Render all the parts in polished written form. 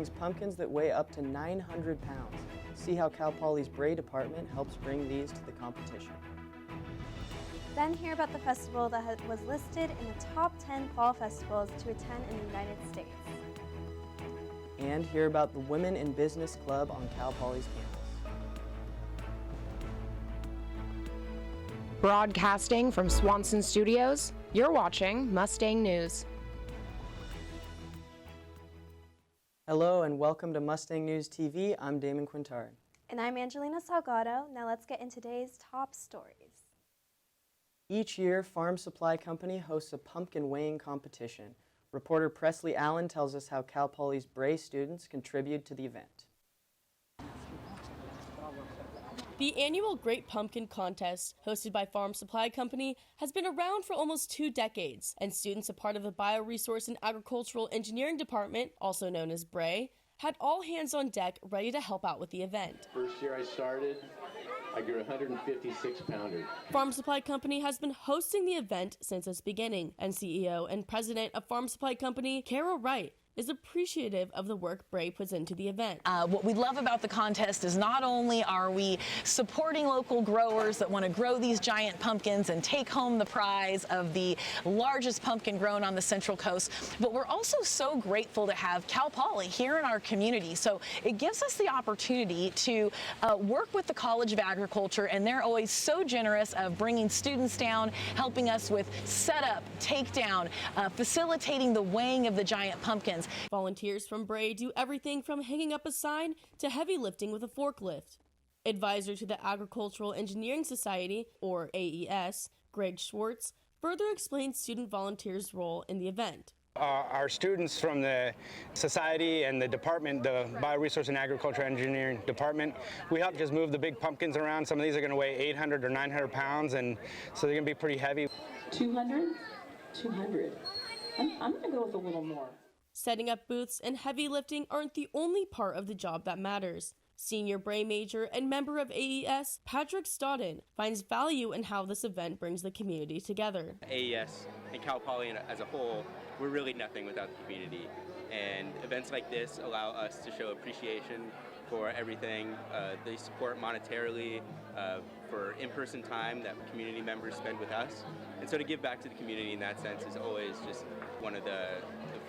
brings pumpkins that weigh up to 900 pounds. See how Cal Poly's Bray department helps bring these to the competition. Then hear about the festival that was listed in the top 10 fall festivals to attend in the United States. And hear about the Women in Business Club on Cal Poly's campus. Broadcasting from Swanson Studios, you're watching Mustang News. Hello and welcome to Mustang News TV. I'm Damon Quintard. And I'm Angelina Salgado. Now let's get into today's top stories. Each year, Farm Supply Company hosts a pumpkin weighing competition. Reporter Presley Allen tells us how Cal Poly's Bray students contribute to the event. The annual Great Pumpkin Contest, hosted by Farm Supply Company, has been around for almost 2 decades, and students a part of the Bioresource and Agricultural Engineering Department, also known as Bray, had all hands on deck ready to help out with the event. First year I started, I grew 156 pounders. Farm Supply Company has been hosting the event since its beginning, and CEO and president of Farm Supply Company, Carol Wright, is appreciative of the work Bray puts into the event. What we love about the contest is not only are we supporting local growers that want to grow these giant pumpkins and take home the prize of the largest pumpkin grown on the Central Coast, but we're also so grateful to have Cal Poly here in our community. So it gives us the opportunity to work with the College of Agriculture, and they're always so generous of bringing students down, helping us with setup, takedown, facilitating the weighing of the giant pumpkins. Volunteers from Bray do everything from hanging up a sign to heavy lifting with a forklift. Advisor to the Agricultural Engineering Society, or AES, Greg Schwartz, further explains student volunteers' role in the event. Our students from the society and the department, the Bioresource and Agricultural Engineering Department, we help just move the big pumpkins around. Some of these are going to weigh 800 or 900 pounds, and so they're going to be pretty heavy. 200? 200. I'm going to go with a little more. Setting up booths and heavy lifting aren't the only part of the job that matters. Senior Bray major and member of AES, Patrick Stodden, finds value in how this event brings the community together. AES and Cal Poly as a whole, we're really nothing without the community. And events like this allow us to show appreciation for everything they support monetarily, for in-person time that community members spend with us. And so to give back to the community in that sense is always just one of the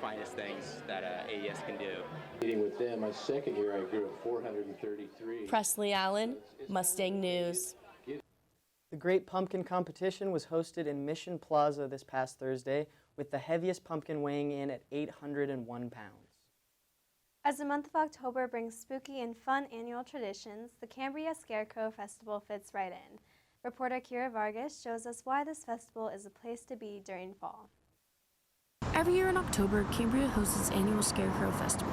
finest things that AES can do. Meeting with them, my second year I grew at 433. Presley Allen, Mustang News. The Great Pumpkin Competition was hosted in Mission Plaza this past Thursday, with the heaviest pumpkin weighing in at 801 pounds. As the month of October brings spooky and fun annual traditions, the Cambria Scarecrow Festival fits right in. Reporter Kira Vargas shows us why this festival is a place to be during fall. Every year in October, Cambria hosts its annual Scarecrow Festival.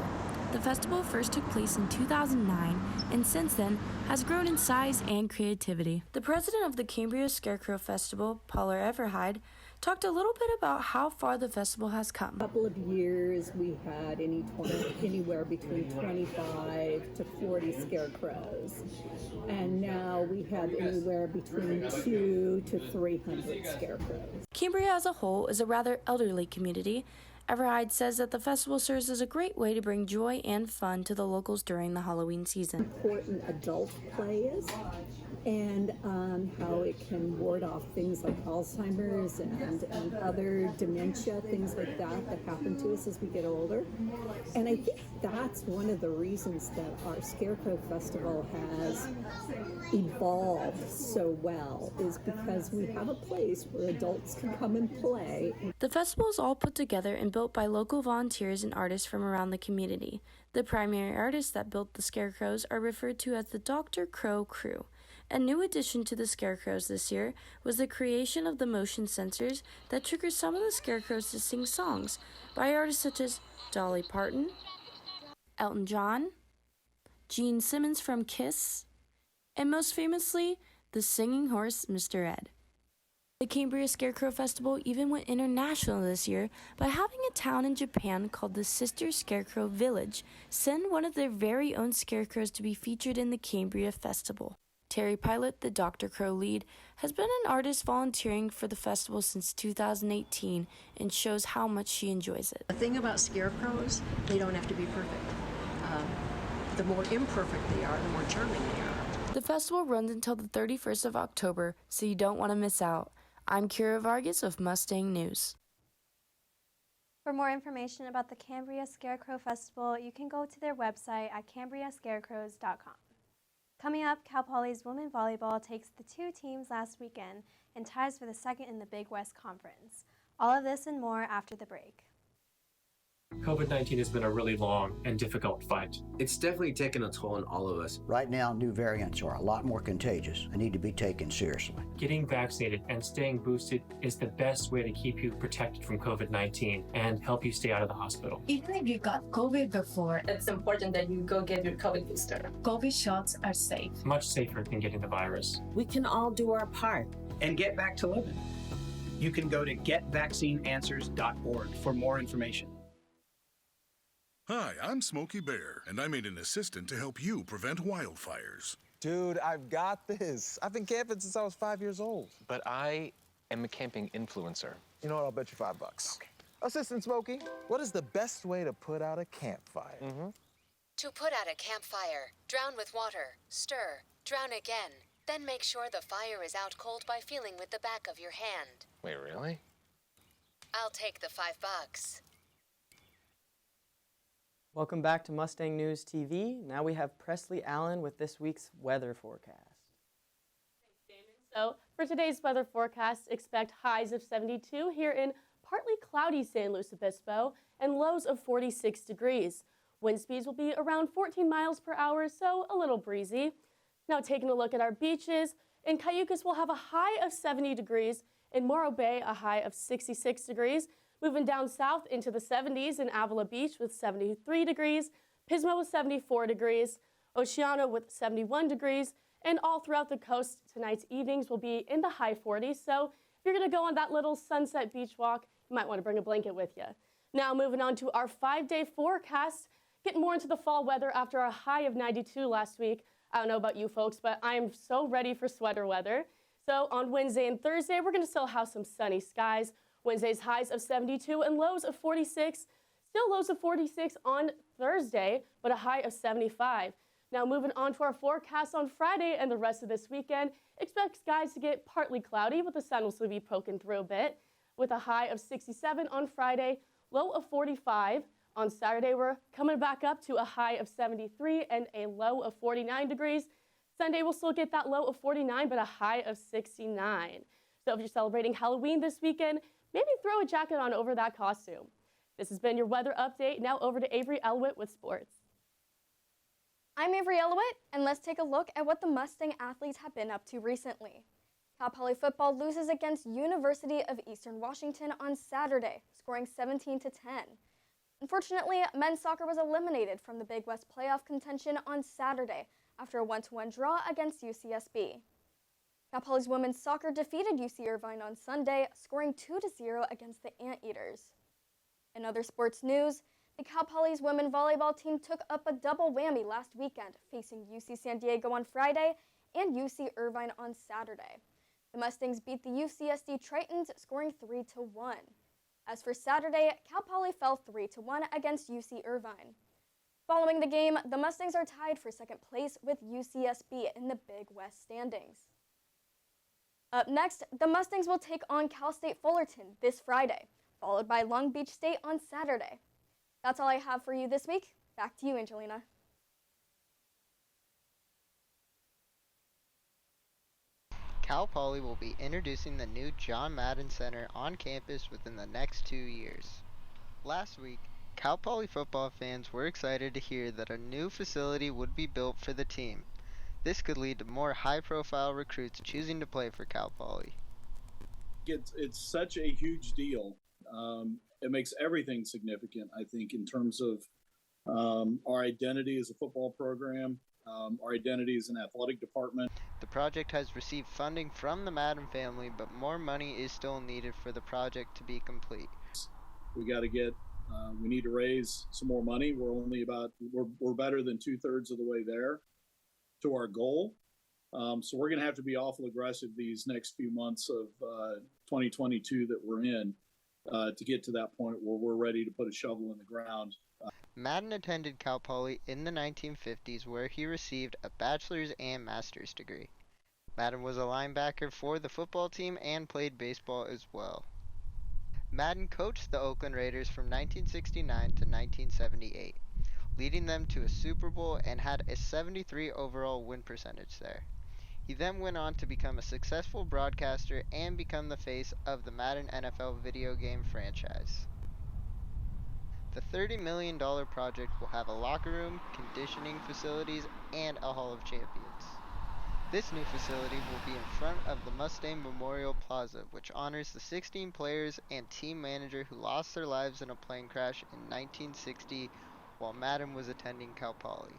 The festival first took place in 2009 and since then has grown in size and creativity. The president of the Cambria Scarecrow Festival, Paula Everhide, talked a little bit about how far the festival has come. A couple of years we had anywhere between 25 to 40 scarecrows, and now we have anywhere between 200 to 300 scarecrows. Cambria as a whole is a rather elderly community. Everhide says that the festival serves as a great way to bring joy and fun to the locals during the Halloween season. Important adult play is, and how it can ward off things like Alzheimer's and other dementia, things like that happen to us as we get older. And I think that's one of the reasons that our Scarecrow Festival has evolved so well, is because we have a place where adults can come and play. The festival is all put together and built by local volunteers and artists from around the community. The primary artists that built the scarecrows are referred to as the Dr. Crow Crew. A new addition to the scarecrows this year was the creation of the motion sensors that trigger some of the scarecrows to sing songs by artists such as Dolly Parton, Elton John, Gene Simmons from Kiss, and most famously, the singing horse Mr. Ed. The Cambria Scarecrow Festival even went international this year by having a town in Japan called the Sister Scarecrow Village send one of their very own scarecrows to be featured in the Cambria Festival. Terry Pilot, the Dr. Crow lead, has been an artist volunteering for the festival since 2018 and shows how much she enjoys it. The thing about scarecrows, they don't have to be perfect. The more imperfect they are, the more charming they are. The festival runs until the 31st of October, so you don't want to miss out. I'm Kira Vargas of Mustang News. For more information about the Cambria Scarecrow Festival, you can go to their website at cambriascarecrows.com. Coming up, Cal Poly's women volleyball takes the two teams last weekend and ties for the second in the Big West Conference. All of this and more after the break. COVID-19 has been a really long and difficult fight. It's definitely taken a toll on all of us. Right now, new variants are a lot more contagious and need to be taken seriously. Getting vaccinated and staying boosted is the best way to keep you protected from COVID-19 and help you stay out of the hospital. Even if you got COVID before, it's important that you go get your COVID booster. COVID shots are safe. Much safer than getting the virus. We can all do our part and get back to living. You can go to getvaccineanswers.org for more information. Hi, I'm Smokey Bear, and I made an assistant to help you prevent wildfires. Dude, I've got this. I've been camping since I was 5 years old. But I am a camping influencer. You know what? I'll bet you $5. Okay. Assistant Smokey, what is the best way to put out a campfire? To put out a campfire, drown with water, stir, drown again. Then make sure the fire is out cold by feeling with the back of your hand. Wait, really? I'll take the $5. Welcome back to Mustang News TV. Now we have Presley Allen with this week's weather forecast. So for today's weather forecast, expect highs of 72 here in partly cloudy San Luis Obispo and lows of 46 degrees. Wind speeds will be around 14 miles per hour, so a little breezy. Now taking a look at our beaches, in Cayucas we'll have a high of 70 degrees, in Morro Bay a high of 66 degrees, moving down south into the 70s in Avila Beach with 73 degrees, Pismo with 74 degrees, Oceano with 71 degrees, and all throughout the coast, tonight's evenings will be in the high 40s, so if you're going to go on that little sunset beach walk, you might want to bring a blanket with you. Now moving on to our 5-day forecast, getting more into the fall weather after our high of 92 last week. I don't know about you folks, but I am so ready for sweater weather. So on Wednesday and Thursday, we're going to still have some sunny skies. Wednesday's highs of 72 and lows of 46. Still lows of 46 on Thursday, but a high of 75. Now moving on to our forecast on Friday and the rest of this weekend, expect skies to get partly cloudy, but the sun will still be poking through a bit, with a high of 67 on Friday, low of 45. On Saturday, we're coming back up to a high of 73 and a low of 49 degrees. Sunday, we'll still get that low of 49, but a high of 69. So if you're celebrating Halloween this weekend, maybe throw a jacket on over that costume. This has been your weather update. Now over to Avery Elwitt with sports. I'm Avery Elwitt, and let's take a look at what the Mustang athletes have been up to recently. Cal Poly football loses against University of Eastern Washington on Saturday, scoring 17-10. Unfortunately, men's soccer was eliminated from the Big West playoff contention on Saturday after a 1-1 draw against UCSB. Cal Poly's women's soccer defeated UC Irvine on Sunday, scoring 2-0 against the Anteaters. In other sports news, the Cal Poly's women volleyball team took up a double whammy last weekend, facing UC San Diego on Friday and UC Irvine on Saturday. The Mustangs beat the UCSD Tritons, scoring 3-1. As for Saturday, Cal Poly fell 3-1 against UC Irvine. Following the game, the Mustangs are tied for second place with UCSB in the Big West standings. Up next, the Mustangs will take on Cal State Fullerton this Friday, followed by Long Beach State on Saturday. That's all I have for you this week. Back to you, Angelina. Cal Poly will be introducing the new John Madden Center on campus within the next 2 years. Last week, Cal Poly football fans were excited to hear that a new facility would be built for the team. This could lead to more high-profile recruits choosing to play for Cal Poly. It's such a huge deal. It makes everything significant, I think, in terms of our identity as a football program, our identity as an athletic department. The project has received funding from the Madden family, but more money is still needed for the project to be complete. We need to raise some more money. We're better than 2/3 of the way there to our goal. So we're going to have to be awful aggressive these next few months of 2022 that we're in to get to that point where we're ready to put a shovel in the ground. Madden attended Cal Poly in the 1950s where he received a bachelor's and master's degree. Madden was a linebacker for the football team and played baseball as well. Madden coached the Oakland Raiders from 1969 to 1978, leading them to a Super Bowl and had a 73 overall win percentage there. He then went on to become a successful broadcaster and become the face of the Madden NFL video game franchise. The $30 million project will have a locker room, conditioning facilities, and a Hall of Champions. This new facility will be in front of the Mustang Memorial Plaza, which honors the 16 players and team manager who lost their lives in a plane crash in 1960 while Madden was attending Cal Poly.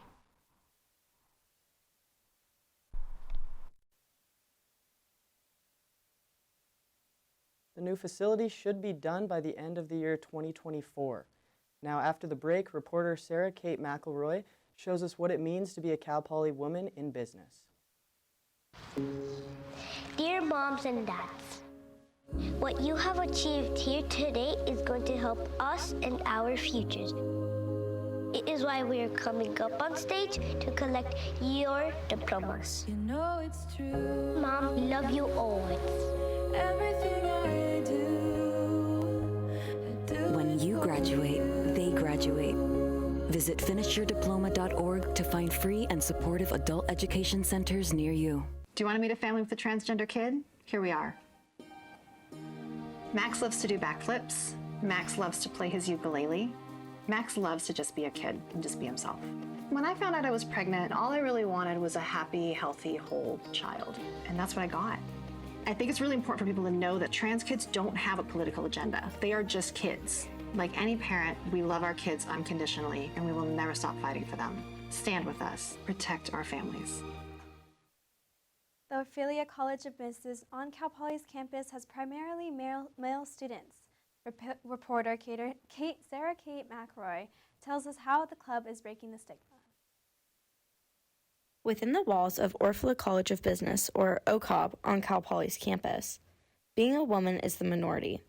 The new facility should be done by the end of the year 2024. Now, after the break, reporter Sarah Kate McElroy shows us what it means to be a Cal Poly woman in business. Dear moms and dads, what you have achieved here today is going to help us and our futures. It is why we are coming up on stage to collect your diplomas. You know it's true. Mom, love you always. Everything I do, when you graduate, they graduate. Visit finishyourdiploma.org to find free and supportive adult education centers near you. Do you want to meet a family with a transgender kid? Here we are. Max loves to do backflips. Max loves to play his ukulele. Max loves to just be a kid and just be himself. When I found out I was pregnant, all I really wanted was a happy, healthy, whole child. And that's what I got. I think it's really important for people to know that trans kids don't have a political agenda. They are just kids. Like any parent, we love our kids unconditionally, and we will never stop fighting for them. Stand with us. Protect our families. The Ophelia College of Business on Cal Poly's campus has primarily male students. Reporter Sarah Kate McElroy tells us how the club is breaking the stigma. Within the walls of Orfila College of Business, or OCOB, on Cal Poly's campus, being a woman is the minority.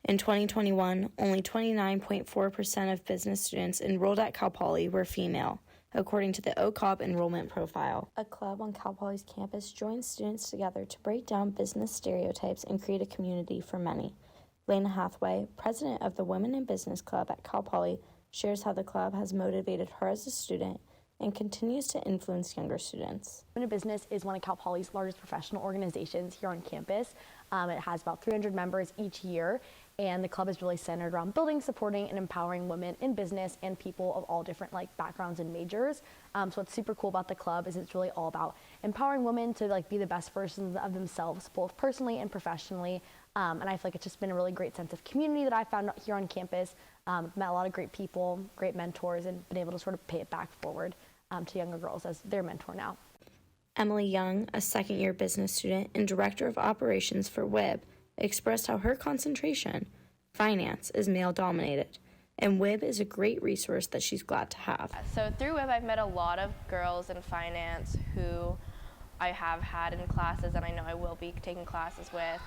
In 2021, only 29.4% of business students enrolled at Cal Poly were female, according to the OCOB enrollment profile. A club on Cal Poly's campus joins students together to break down business stereotypes and create a community for many. Lena Hathaway, president of the Women in Business Club at Cal Poly, shares how the club has motivated her as a student and continues to influence younger students. Women in Business is one of Cal Poly's largest professional organizations here on campus. It has about 300 members each year, and the club is really centered around building, supporting, and empowering women in business and people of all different backgrounds and majors. So what's super cool about the club is it's really all about empowering women to be the best versions of themselves, both personally and professionally. And I feel like it's just been a really great sense of community that I found here on campus. Met a lot of great people, great mentors, and been able to sort of pay it back forward to younger girls as their mentor now. Emily Young, a second-year business student and director of operations for WIB, expressed how her concentration, finance, is male-dominated, and WIB is a great resource that she's glad to have. So through WIB, I've met a lot of girls in finance who I have had in classes and I know I will be taking classes with,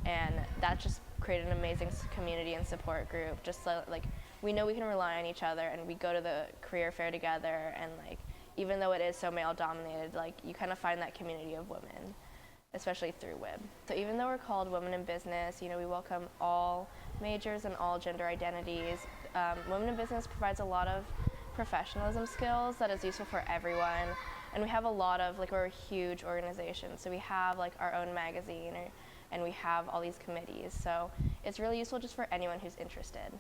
and that just created an amazing community and support group. Just so, we know we can rely on each other, and we go to the career fair together, and even though it is so male-dominated, you kind of find that community of women, especially through WIB. So even though we're called Women in Business, we welcome all majors and all gender identities. Women in Business provides a lot of professionalism skills that is useful for everyone, and we have a lot of, we're a huge organization, so we have our own magazine, and we have all these committees, so it's really useful just for anyone who's interested.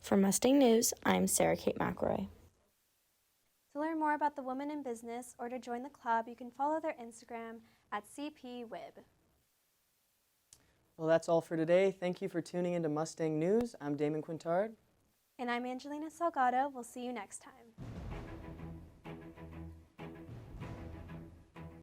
For Mustang News, I'm Sarah Kate McElroy. To learn more about the Women in Business or to join the club, you can follow their Instagram at CPWIB. Well, that's all for today. Thank you for tuning into Mustang News. I'm Damon Quintard. And I'm Angelina Salgado. We'll see you next time.